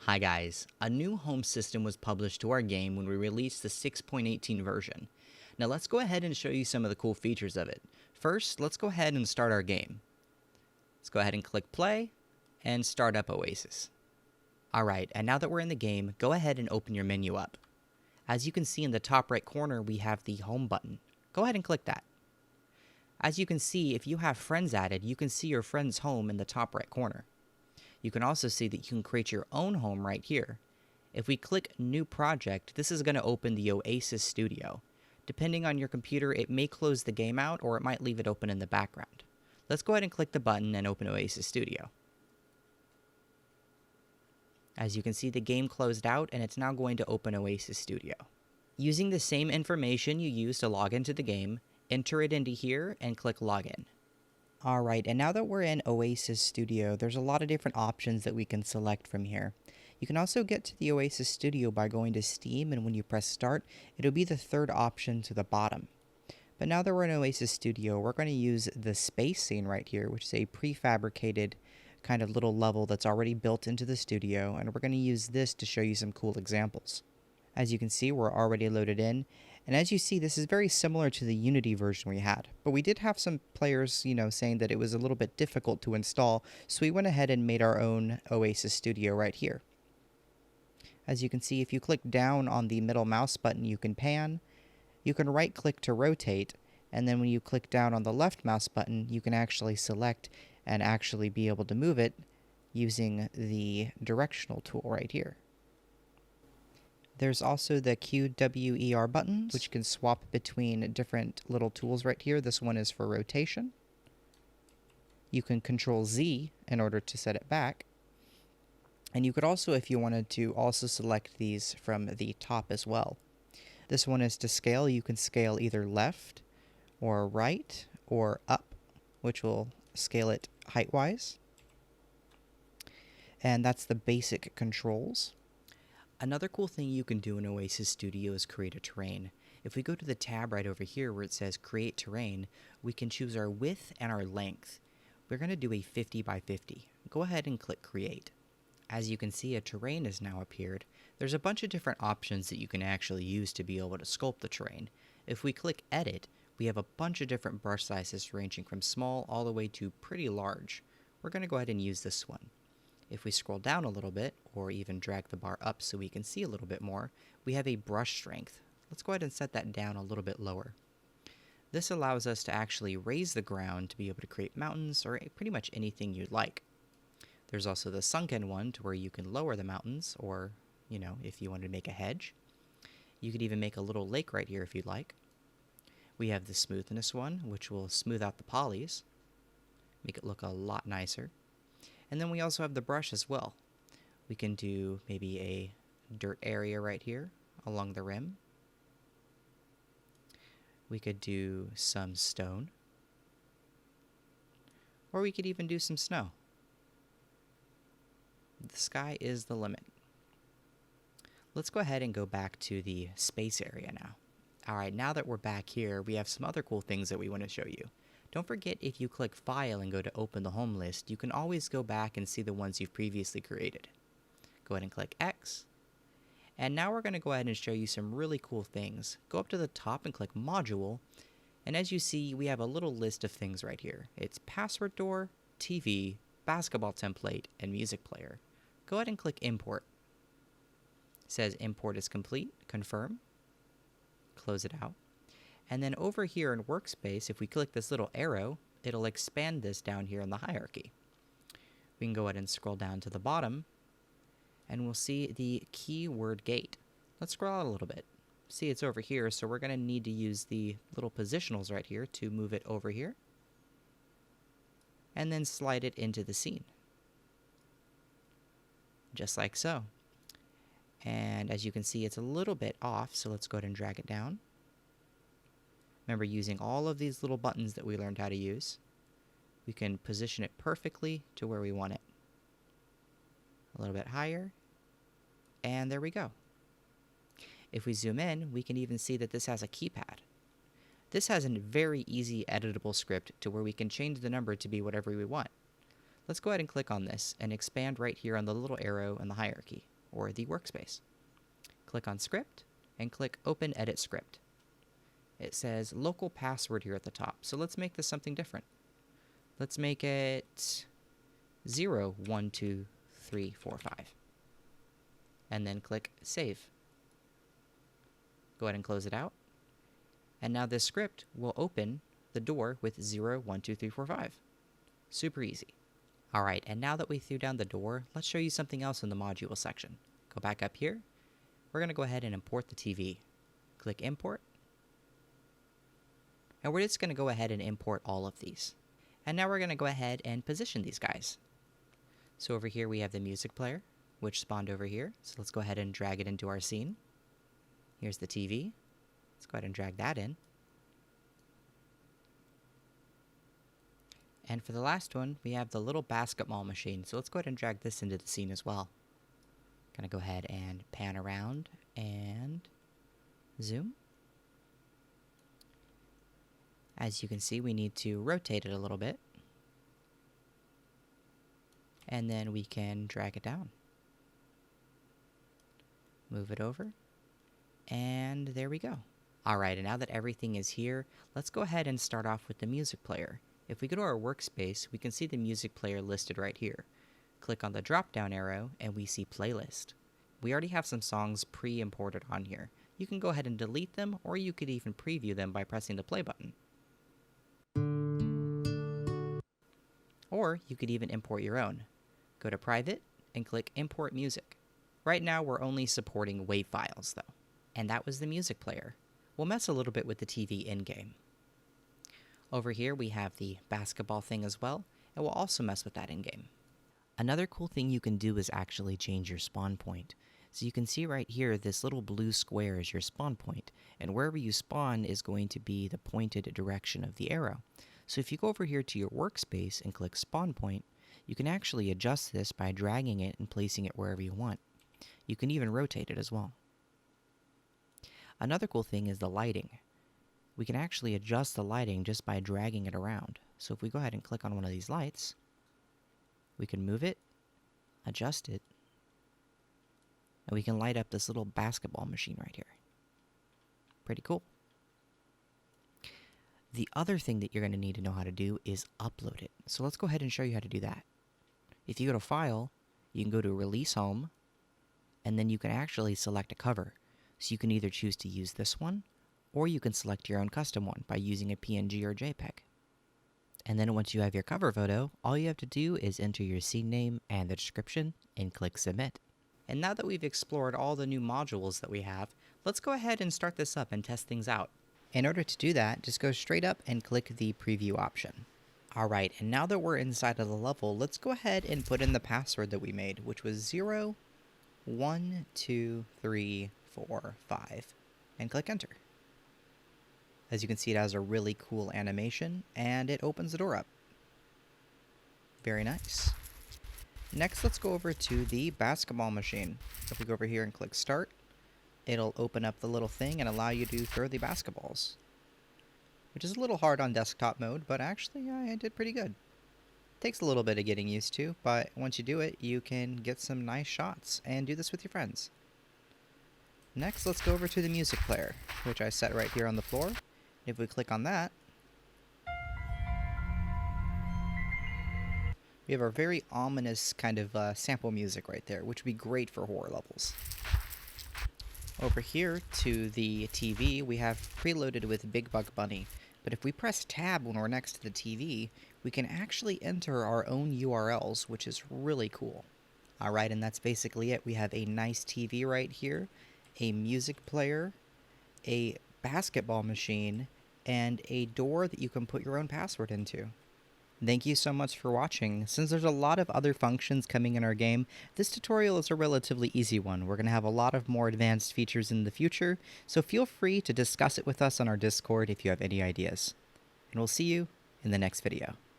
Hi guys, a new home system was published to our game when we released the 6.18 version. Now let's go ahead and show you some of the cool features of it. First, let's go ahead and start our game. Let's go ahead and click play and start up Oasis. Alright, and now that we're in the game, go ahead and open your menu up. As you can see in the top right corner, we have the home button. Go ahead and click that. As you can see, if you have friends added, you can see your friend's home in the top right corner. You can also see that you can create your own home right here. If we click New Project, this is going to open the Oasis Studio. Depending on your computer, it may close the game out or it might leave it open in the background. Let's go ahead and click the button and open Oasis Studio. As you can see, the game closed out and it's now going to open Oasis Studio. Using the same information you used to log into the game, enter it into here and click Login. Alright, and now that we're in Oasis Studio, there's a lot of different options that we can select from here. You can also get to the Oasis Studio by going to Steam, and when you press Start, it'll be the third option to the bottom. But now that we're in Oasis Studio, we're going to use the space scene right here, which is a prefabricated kind of little level that's already built into the studio, and we're going to use this to show you some cool examples. As you can see, we're already loaded in. And as you see, this is very similar to the Unity version we had. But we did have some players, saying that it was a little bit difficult to install, so we went ahead and made our own Oasis Studio right here. As you can see, if you click down on the middle mouse button, you can pan. You can right-click to rotate, and then when you click down on the left mouse button, you can actually select and actually be able to move it using the directional tool right here. There's also the QWER buttons, which can swap between different little tools right here. This one is for rotation. You can control Z in order to set it back. And you could also, if you wanted to, also select these from the top as well. This one is to scale. You can scale either left or right or up, which will scale it height-wise. And that's the basic controls. Another cool thing you can do in Oasis Studio is create a terrain. If we go to the tab right over here where it says Create Terrain, we can choose our width and our length. We're going to do a 50 by 50. Go ahead and click Create. As you can see, a terrain has now appeared. There's a bunch of different options that you can actually use to be able to sculpt the terrain. If we click Edit, we have a bunch of different brush sizes ranging from small all the way to pretty large. We're going to go ahead and use this one. If we scroll down a little bit, or even drag the bar up so we can see a little bit more, we have a brush strength. Let's go ahead and set that down a little bit lower. This allows us to actually raise the ground to be able to create mountains or pretty much anything you'd like. There's also the sunken one to where you can lower the mountains, or, if you wanted to make a hedge. You could even make a little lake right here if you'd like. We have the smoothness one, which will smooth out the polys, make it look a lot nicer. And then we also have the brush as well. We can do maybe a dirt area right here along the rim. We could do some stone. Or we could even do some snow. The sky is the limit. Let's go ahead and go back to the space area now. Alright, now that we're back here, we have some other cool things that we want to show you. Don't forget, if you click File and go to Open the Home List, you can always go back and see the ones you've previously created. Go ahead and click X. And now we're going to go ahead and show you some really cool things. Go up to the top and click Module. And as you see, we have a little list of things right here. It's Password Door, TV, Basketball Template, and Music Player. Go ahead and click Import. It says Import is complete. Confirm. Close it out. And then over here in Workspace, if we click this little arrow, it'll expand this down here in the hierarchy. We can go ahead and scroll down to the bottom, and we'll see the keyword gate. Let's scroll out a little bit. See, it's over here, so we're going to need to use the little positionals right here to move it over here, and then slide it into the scene. Just like so. And as you can see, it's a little bit off, so let's go ahead and drag it down. Remember, using all of these little buttons that we learned how to use, we can position it perfectly to where we want it. A little bit higher, and there we go. If we zoom in, we can even see that this has a keypad. This has a very easy editable script to where we can change the number to be whatever we want. Let's go ahead and click on this and expand right here on the little arrow in the hierarchy, or the workspace. Click on Script, and click Open Edit Script. It says local password here at the top, so let's make this something different. Let's make it 0123455. And then click Save. Go ahead and close it out. And now this script will open the door with 0123455. Super easy. Alright, and now that we threw down the door, let's show you something else in the module section. Go back up here. We're going to go ahead and import the TV. Click Import. And we're just going to go ahead and import all of these. And now we're going to go ahead and position these guys. So over here we have the music player, which spawned over here. So let's go ahead and drag it into our scene. Here's the TV. Let's go ahead and drag that in. And for the last one, we have the little basketball machine. So let's go ahead and drag this into the scene as well. Gonna go ahead and pan around and zoom. As you can see, we need to rotate it a little bit. And then we can drag it down. Move it over. And there we go. Alright, and now that everything is here, let's go ahead and start off with the music player. If we go to our workspace, we can see the music player listed right here. Click on the drop-down arrow, and we see Playlist. We already have some songs pre-imported on here. You can go ahead and delete them, or you could even preview them by pressing the play button. Or you could even import your own. Go to Private, and click Import Music. Right now, we're only supporting WAV files, though. And that was the music player. We'll mess a little bit with the TV in-game. Over here, we have the basketball thing as well, and we'll also mess with that in-game. Another cool thing you can do is actually change your spawn point. So you can see right here, this little blue square is your spawn point, and wherever you spawn is going to be the pointed direction of the arrow. So if you go over here to your workspace and click spawn point, you can actually adjust this by dragging it and placing it wherever you want. You can even rotate it as well. Another cool thing is the lighting. We can actually adjust the lighting just by dragging it around. So if we go ahead and click on one of these lights, we can move it, adjust it, and we can light up this little basketball machine right here. Pretty cool. The other thing that you're going to need to know how to do is upload it. So let's go ahead and show you how to do that. If you go to File, you can go to Release Home, and then you can actually select a cover. So you can either choose to use this one, or you can select your own custom one by using a PNG or JPEG. And then once you have your cover photo, all you have to do is enter your scene name and the description and click Submit. And now that we've explored all the new modules that we have, let's go ahead and start this up and test things out. In order to do that, just go straight up and click the preview option. Alright, and now that we're inside of the level, let's go ahead and put in the password that we made, which was 0123455, and click enter. As you can see, it has a really cool animation, and it opens the door up. Very nice. Next, let's go over to the basketball machine. If we go over here and click Start, it'll open up the little thing and allow you to throw the basketballs. Which is a little hard on desktop mode, but actually I did pretty good. Takes a little bit of getting used to, but once you do it, you can get some nice shots and do this with your friends. Next, let's go over to the music player, which I set right here on the floor. If we click on that, we have our very ominous kind of sample music right there, which would be great for horror levels. Over here to the TV, we have preloaded with Big Bug Bunny, but if we press Tab when we're next to the TV, we can actually enter our own URLs, which is really cool. Alright, and that's basically it. We have a nice TV right here, a music player, a basketball machine, and a door that you can put your own password into. Thank you so much for watching. Since there's a lot of other functions coming in our game, this tutorial is a relatively easy one. We're going to have a lot of more advanced features in the future, so feel free to discuss it with us on our Discord if you have any ideas. And we'll see you in the next video.